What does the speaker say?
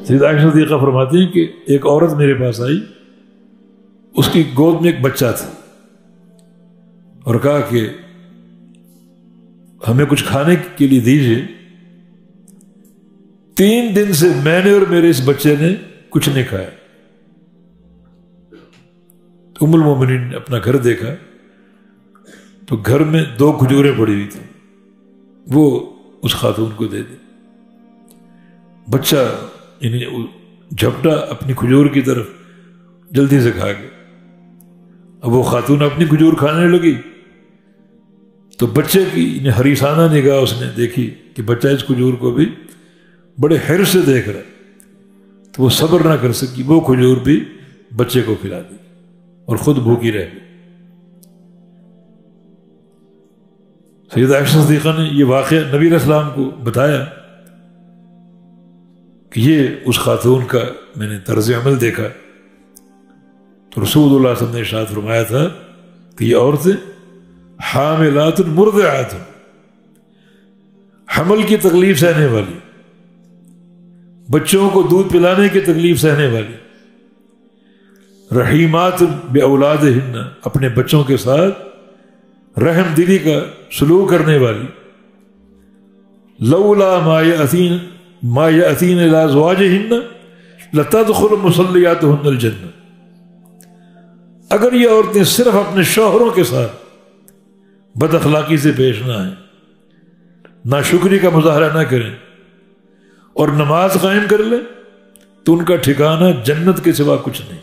سیدہ عائشہ صدیقہ فرماتی ہیں کہ ایک عورت میرے پاس آئی، اس کی گود میں ایک بچہ تھا، اور کہا کہ ہمیں کچھ کھانے کے لیے دیجیے۔ 3 دن سے میں نے اور میرے اس بچے نے کچھ نہیں کھایا۔ ام المومنین نے اپنا گھر دیکھا تو گھر میں 2 کھجوریں پڑی ہوئی تھیں، وہ اس خاتون کو دے دی۔ بچہ یعنی جھپٹا اپنی کھجور کی طرف جلدی سے کھا گیا۔ اب وہ خاتون اپنی کھجور کھانے لگی تو بچے کی حریصانہ نگاہ اس نے دیکھی کہ بچہ اس کھجور کو بھی بڑے حرص سے دیکھ رہا ہے، تو وہ صبر نہ کر سکی، وہ کھجور بھی بچے کو کھلا دی اور خود بھوکی رہ گئی۔ سیدہ عائشہ صدیقہ نے یہ واقعہ نبی علیہ السلام کو بتایا کہ یہ اس خاتون کا میں نے طرز عمل دیکھا، تو رسول اللہ صلی اللہ علیہ وسلم نے ارشاد فرمایا تھا کہ یہ عورتیں حاملات مرضعات، حمل کی تکلیف سہنے والی، بچوں کو دودھ پلانے کی تکلیف سہنے والی، رحیمات باولادہن، اپنے بچوں کے ساتھ رحم دلی کا سلوک کرنے والی، لولا ما یأتین الی ازواجہن لتدخل مصلیاتہن الجنہ، اگر یہ عورتیں صرف اپنے شوہروں کے ساتھ بد اخلاقی سے پیش نہ آئیں، ناشکری کا مظاہرہ نہ کریں اور نماز قائم کر لیں، تو ان کا ٹھکانہ جنت کے سوا کچھ نہیں۔